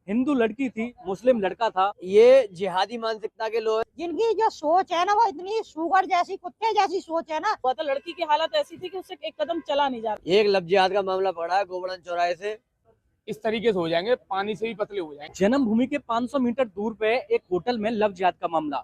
हिंदू लड़की थी, मुस्लिम लड़का था। ये जिहादी मानसिकता के लोग, जिनकी जो सोच है ना वो इतनी शुगर जैसी, कुत्ते जैसी सोच है ना। तो लड़की की हालत ऐसी थी कि उससे एक कदम चला नहीं जा रहा। एक लव जिहाद का मामला पड़ा है गोवर्धन चौराहे से। इस तरीके से हो जाएंगे, पानी से भी पतले हो जाएंगे। जन्मभूमि के 500 मीटर दूर पे एक होटल में लव जिहाद का मामला।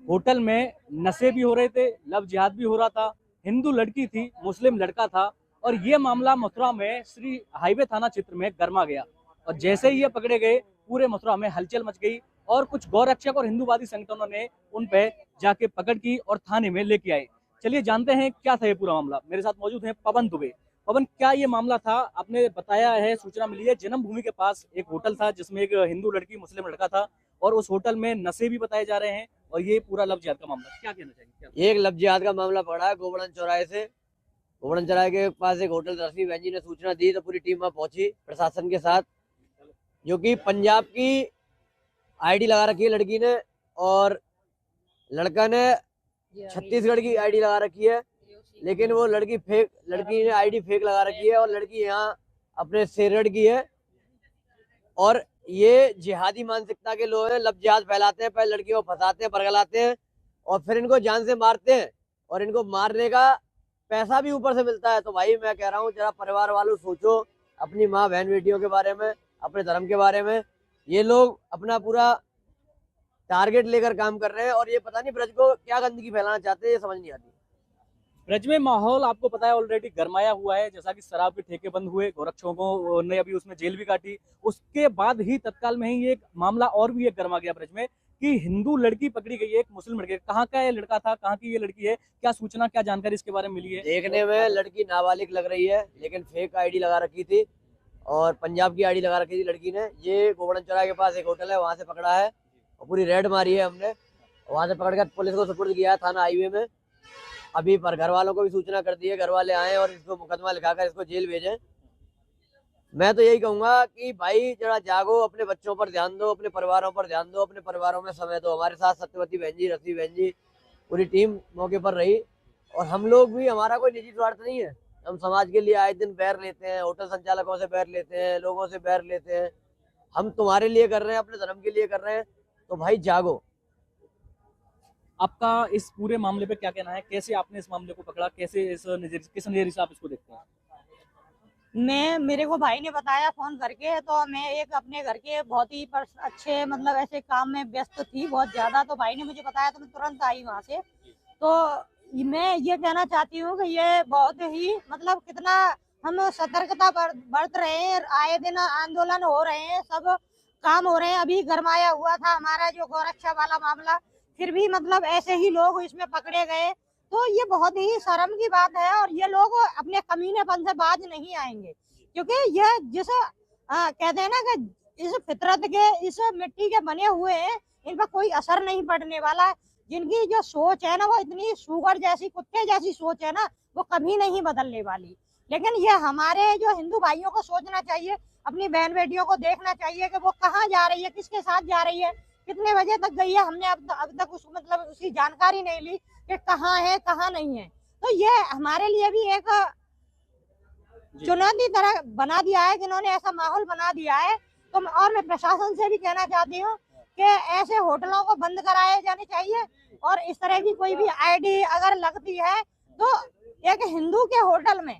होटल में नशे भी हो रहे थे, लव जिहाद भी हो रहा था। हिंदू लड़की थी, मुस्लिम लड़का था। और ये मामला मथुरा में श्री हाईवे थाना क्षेत्र में गरमा गया। और जैसे ही ये पकड़े गए, पूरे मथुरा में हलचल मच गई और कुछ गौरक्षक और हिंदूवादी संगठनों ने उन पे जाके पकड़ की और थाने में लेके आए। चलिए जानते हैं क्या था ये पूरा मामला। मेरे साथ मौजूद है पवन दुबे। पवन, क्या ये मामला था? आपने बताया है, सूचना मिली है, जन्मभूमि के पास एक होटल था जिसमें एक हिंदू लड़की मुस्लिम लड़का था और उस होटल में नशे भी बताए जा रहे हैं और ये पूरा लव जिहाद का मामला, क्या कहना चाहिए? एक लव जिहाद का मामला पड़ा है गोवर्धन चौराहे से। गोवर्धन चौराहे के पास एक होटल, रश्मि बहन जी ने सूचना दी तो पूरी टीम वहां पहुंची प्रशासन के साथ, जो कि पंजाब की आईडी लगा रखी है लड़की ने और लड़का ने छत्तीसगढ़ की आईडी लगा रखी है। लेकिन वो लड़की ने आईडी फेक लगा रखी है और लड़की यहाँ अपने सेरड़ की है। और ये जिहादी मानसिकता के लोग हैं, लव जिहाद फैलाते हैं, पहले लड़कियों को फंसाते हैं, बरगलाते हैं और फिर इनको जान से मारते हैं और इनको मारने का पैसा भी ऊपर से मिलता है। तो भाई मैं कह रहा हूँ, जरा परिवार वालों सोचो अपनी माँ बहन बेटियों के बारे में, अपने धर्म के बारे में। ये लोग अपना पूरा टारगेट लेकर काम कर रहे हैं और ये पता नहीं ब्रज को क्या गंदगी फैलाना चाहते हैं, ये समझ नहीं आती। ब्रज में माहौल आपको पता है ऑलरेडी गरमाया हुआ है। जैसा कि शराब के ठेके बंद हुए, गोरक्षकों ने अभी उसमें जेल भी काटी। उसके बाद ही तत्काल में ही एक मामला और भी एक गरमा गया ब्रज में कि हिंदू लड़की पकड़ी गई है, एक मुस्लिम लड़के। कहाँ का ये लड़का था, कहाँ की ये लड़की है, क्या सूचना, क्या जानकारी इसके बारे में मिली है? देखने में लड़की नाबालिग लग रही है, लेकिन फेक आईडी लगा रखी थी और पंजाब की आईडी लगा रखी थी लड़की ने। ये गोवर्धन चौराहे के पास एक होटल है, वहां से पकड़ा है और पूरी रेड मारी है हमने। वहां से पकड़ कर पुलिस को सुपुर्द किया है थाना हाईवे में। अभी पर घर वालों को भी सूचना कर दी है, घर वाले आए और इसको मुकदमा लिखाकर इसको जेल भेजें। मैं तो यही कहूंगा कि भाई जरा जागो, अपने बच्चों पर ध्यान दो, अपने परिवारों पर ध्यान दो, अपने परिवारों में समय दो। हमारे साथ सत्यवती बहन जी, रश्मि बहन जी, पूरी टीम मौके पर रही। और हम लोग भी, हमारा कोई निजी स्वार्थ नहीं है, हम समाज के लिए आए दिन बैर लेते हैं, होटल संचालकों से बैर लेते हैं, लोगों से बैर लेते हैं। हम तुम्हारे लिए कर रहे हैं, अपने धर्म के लिए कर रहे हैं, तो भाई जागो। आपका इस पूरे मामले पे क्या कहना है? कैसे आपने इस मामले को पकड़ा, कैसे किस नजरिए से आप इसको देखते हैं? मेरे को भाई ने बताया फोन करके, तो मैं एक अपने घर के बहुत ही अच्छे मतलब ऐसे काम में व्यस्त थी बहुत ज्यादा, तो भाई ने मुझे बताया तो मैं तुरंत आई वहां से। तो मैं ये कहना चाहती हूँ कि ये बहुत ही मतलब कितना हम सतर्कता बरत रहे हैं, आए दिन आंदोलन हो रहे हैं, सब काम हो रहे हैं। अभी गरमाया हुआ था हमारा जो गौरक्षा वाला मामला, फिर भी मतलब ऐसे ही लोग इसमें पकड़े गए, तो ये बहुत ही शर्म की बात है। और ये लोग अपने कमीनेपन से बाज नहीं आएंगे, क्योंकि ये जिसे कहते हैं ना कि इस फितरत के, इस मिट्टी के बने हुए हैं, इन पर कोई असर नहीं पड़ने वाला है। जिनकी जो सोच है ना वो इतनी शुगर जैसी, कुत्ते जैसी सोच है ना, वो कभी नहीं बदलने वाली। लेकिन ये हमारे जो हिंदू भाइयों को सोचना चाहिए, अपनी बहन बेटियों को देखना चाहिए कि वो कहाँ जा रही है, किसके साथ जा रही है, कितने बजे तक गई है। हमने अब तक उसको मतलब उसकी जानकारी नहीं ली कि कहाँ है कहाँ नहीं है। तो ये हमारे लिए भी एक चुनौती तरह बना दिया है कि इन्होंने ऐसा माहौल बना दिया है। तो और मैं प्रशासन से भी कहना चाहती हूँ कि ऐसे होटलों को बंद कराए जाने चाहिए और इस तरह की कोई भी आईडी अगर लगती है तो एक हिंदू के होटल में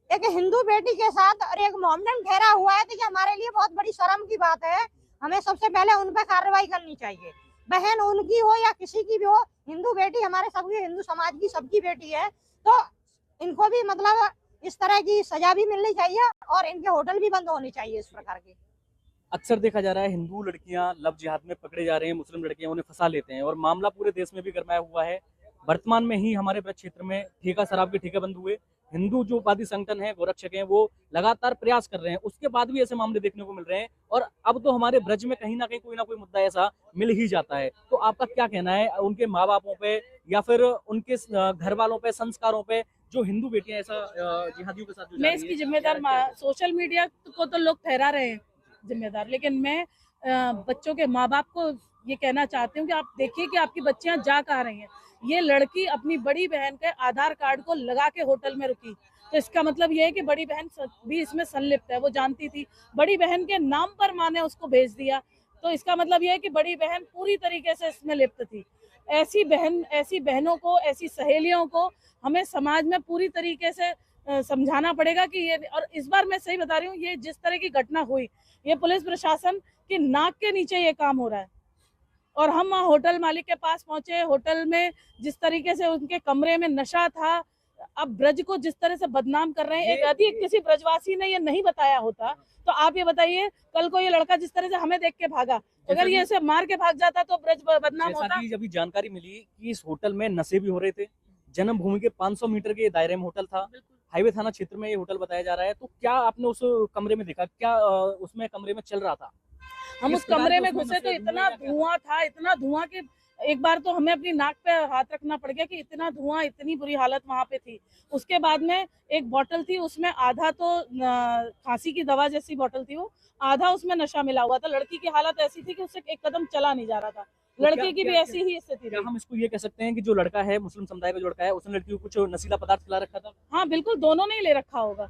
एक हिंदू बेटी के साथ और एक मोमडन ठहरा हुआ है, तो ये हमारे लिए बहुत बड़ी शर्म की बात है। हमें सबसे पहले उन पर कार्रवाई करनी चाहिए, बहन उनकी हो या किसी की भी हो। हिंदू बेटी हमारे सबकी, हिंदू समाज की सबकी बेटी है, तो इनको भी मतलब इस तरह की सजा भी मिलनी चाहिए और इनके होटल भी बंद होने चाहिए इस प्रकार के। अक्सर देखा जा रहा है हिंदू लड़कियां लव जिहाद में पकड़े जा रहे हैं, मुस्लिम लड़कियां उन्हें फंसा लेते हैं और मामला पूरे देश में भी गरमाया हुआ है। वर्तमान में ही हमारे ब्रज क्षेत्र में ठेका शराब के ठेके बंद हुए। हिंदू जो वादी संगठन है, गोरक्षक हैं, वो लगातार प्रयास कर रहे हैं, उसके बाद भी ऐसे मामले देखने को मिल रहे हैं। और अब तो हमारे ब्रज में कहीं ना कहीं कोई ना कोई मुद्दा ऐसा मिल ही जाता है। तो आपका क्या कहना है उनके माँ बापों पे या फिर उनके घर वालों पे, संस्कारों पे, जो हिंदू बेटियां ऐसा जिहादियों के साथ जो मैं इसकी जिम्मेदार सोशल मीडिया को तो लोग ठहरा रहे हैं जिम्मेदार, लेकिन मैं बच्चों के माँ बाप को ये कहना चाहती हूँ कि आप देखिए कि आपकी बच्चियां जा कहाँ रही हैं। ये लड़की अपनी बड़ी बहन के आधार कार्ड को लगा के होटल में रुकी, तो इसका मतलब ये है कि बड़ी बहन भी इसमें संलिप्त है, वो जानती थी, बड़ी बहन के नाम पर माँ ने उसको भेज दिया, तो इसका मतलब ये है कि बड़ी बहन पूरी तरीके से इसमें लिप्त थी। ऐसी बहनों को, ऐसी सहेलियों को हमें समाज में पूरी तरीके से समझाना पड़ेगा कि ये, और इस बार मैं सही बता रही हूँ, ये जिस तरह की घटना हुई, ये पुलिस प्रशासन की नाक के नीचे ये काम हो रहा है। और हम वहाँ होटल मालिक के पास पहुंचे, होटल में जिस तरीके से उनके कमरे में नशा था, अब ब्रज को जिस तरह से बदनाम कर रहे हैं, यदि किसी ब्रजवासी ने ये नहीं बताया होता तो आप ये बताइए, कल को ये लड़का जिस तरह से हमें देख के भागा, अगर ये इसे मार के भाग जाता तो ब्रज बदनाम होता। अभी जानकारी मिली कि इस होटल में नशे भी हो रहे थे, जन्मभूमि के 500 मीटर के दायरे में होटल था, हाईवे थाना क्षेत्र में ये होटल बताया जा रहा है। तो क्या आपने उस कमरे में देखा, क्या उसमें कमरे में चल रहा था? हम उस कमरे में घुसे तो इतना धुआं था, इतना धुआं कि एक बार तो हमें अपनी नाक पे हाथ रखना पड़ गया कि इतना धुआं, इतनी बुरी हालत वहां पे थी। उसके बाद में एक बोतल थी, उसमें आधा तो खांसी की दवा जैसी बोतल थी, वो आधा उसमें नशा मिला हुआ था। लड़की की हालत ऐसी थी कि उससे एक कदम चला नहीं जा रहा था। लड़के की भी ऐसी ही स्थिति थी। हम इसको ये कह सकते हैं कि जो लड़का है, मुस्लिम समुदाय का जो लड़का है, उसने लड़की को कुछ नशीला पदार्थ खिला रखा था? हाँ बिल्कुल, दोनों ने ही ले रखा होगा,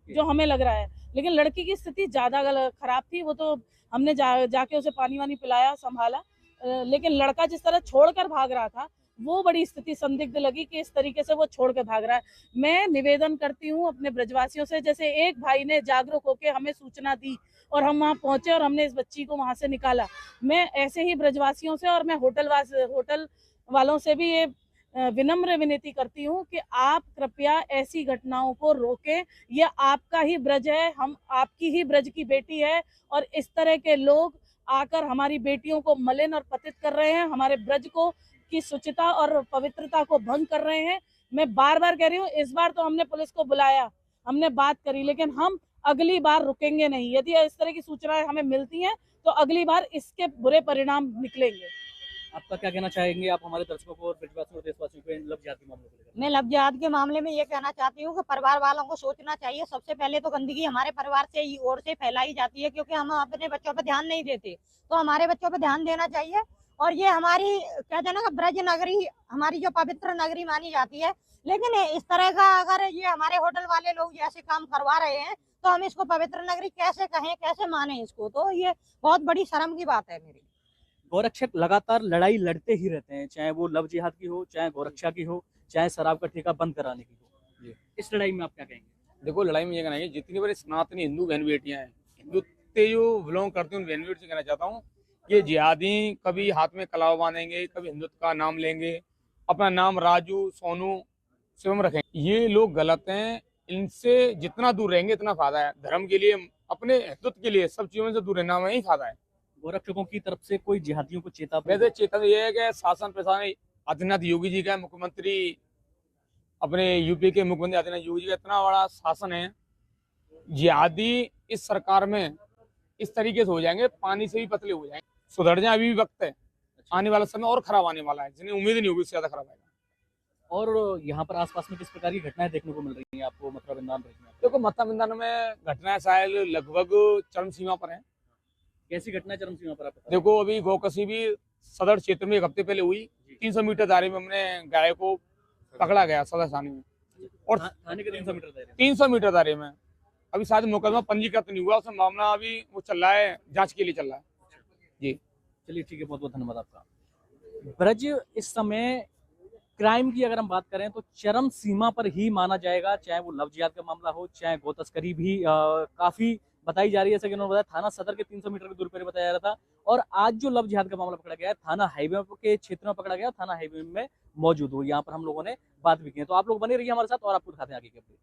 जो हमें लग रहा है। लेकिन लड़की की स्थिति ज्यादा खराब थी, वो तो हमने जाके उसे पानी वानी पिलाया, संभाला, लेकिन लड़का जिस तरह छोड़कर भाग रहा था, वो बड़ी स्थिति संदिग्ध लगी कि इस तरीके से वो छोड़ के भाग रहा है। मैं निवेदन करती हूँ अपने ब्रजवासियों से, जैसे एक भाई ने जागरूक होकर हमें सूचना दी और हम वहाँ पहुंचे और हमने इस बच्ची को वहां से निकाला, मैं ऐसे ही ब्रजवासियों से और मैं होटल वालों से भी ये विनम्र विनती करती हूँ कि आप कृपया ऐसी घटनाओं को रोकें। ये आपका ही ब्रज है, हम आपकी ही ब्रज की बेटी है, और इस तरह के लोग आकर हमारी बेटियों को मलिन और पतित कर रहे हैं, हमारे ब्रज को की शुचिता और पवित्रता को भंग कर रहे हैं। मैं बार बार कह रही हूँ, इस बार तो हमने पुलिस को बुलाया, हमने बात करी, लेकिन हम अगली बार रुकेंगे नहीं। यदि इस तरह की सूचनाएं हमें मिलती हैं तो अगली बार इसके बुरे परिणाम निकलेंगे। आपका क्या कहना चाहेंगे आप हमारे दर्शकों को और ब्रजवासियों और देशवासियों को लव जिहाद के मामले को लेकर? मैं लव जिहाद के मामले में ये कहना चाहती हूँ कि परिवार वालों को सोचना चाहिए। सबसे पहले तो गंदगी हमारे परिवार से ही ओर से फैलाई जाती है, क्योंकि हम अपने बच्चों पर ध्यान नहीं देते, तो हमारे बच्चों पर ध्यान देना चाहिए। और ये हमारी कहते हैं ना ब्रज नगरी, हमारी जो पवित्र नगरी मानी जाती है, लेकिन इस तरह का अगर ये हमारे होटल वाले लोग ऐसे काम करवा रहे हैं तो हम इसको पवित्र नगरी कैसे कहें, कैसे माने इसको? तो ये बहुत बड़ी शर्म की बात है मेरी। गौरक्षक लगातार लड़ाई लड़ते ही रहते हैं, चाहे वो लव जिहाद की हो, चाहे गौरक्षा की हो, चाहे शराब का ठेका बंद कराने की हो। इस लड़ाई में आप क्या कहेंगे? देखो, लड़ाई में ये कहना है, जितनी बड़ी सनातनी हिंदू बहन बेटियां हैं, हिंदुत्व जो बिलोंग करती हैं, उन बहन बेटियों से कहना चाहता हूँ कि जिहादी कभी हाथ में कलाव बांधेंगे, कभी हिंदुत्व का नाम लेंगे, अपना नाम राजू, सोनू, शिवम रखेंगे, ये लोग गलत हैं। इनसे जितना दूर रहेंगे इतना फायदा है। धर्म के लिए, अपने हिंदुत्व के लिए, सब चीजों से दूर रहना में ही फायदा है। गौरक्षकों की तरफ से कोई जिहादियों को चेतावनी? वैसे चेतावनी ये है कि शासन प्रशासन आदित्यनाथ योगी जी का, मुख्यमंत्री अपने यूपी के मुख्यमंत्री आदित्यनाथ योगी जी का इतना बड़ा शासन है, जिहादी इस सरकार में इस तरीके से हो जाएंगे, पानी से भी पतले हो जाएंगे। सुधर जाए, अभी भी वक्त है, आने वाला समय और खराब आने वाला है, जिन्हें उम्मीद नहीं होगी उससे ज्यादा खराब आएगा। और यहाँ पर आसपास में किस प्रकार की घटनाएं देखने को मिल रही हैं आपको मथुरा वृंदावन ब्रिज में? देखो, मथुरा वृंदावन में घटनाएं शायद लगभग चरम सीमा पर है। कैसी घटना चरम सीमा पर? आप देखो, अभी गौकसी भी सदर क्षेत्र में एक हफ्ते पहले हुई, 300 मीटर दायरे में हमने गाय को पकड़ा गया सदर थाने में, और थाने के 300 मीटर दायरे 300 मीटर दायरे में। अभी शायद मुकदमा पंजीकृत नहीं हुआ, उसमें मामला अभी वो चल रहा है, जांच के लिए चल रहा है जी। चलिए ठीक है, बहुत बहुत धन्यवाद आपका। ब्रज इस समय क्राइम की अगर हम बात करें तो चरम सीमा पर ही माना जाएगा, चाहे वो लव जिहाद का मामला हो, चाहे गौ तस्करी भी काफी बताई जा रही है। जैसे कि उन्होंने बताया, थाना सदर के 300 मीटर की दूरी पर बताया जा रहा था, और आज जो लव जिहाद का मामला पकड़ा गया है, थाना हाईवे के क्षेत्र में पकड़ा गया, थाना हाईवे में मौजूद हो। यहाँ पर हम लोगों ने बात भी की है। तो आप लोग बने रहिए हमारे साथ और आपको दिखाते हैं आगे की अपडेट।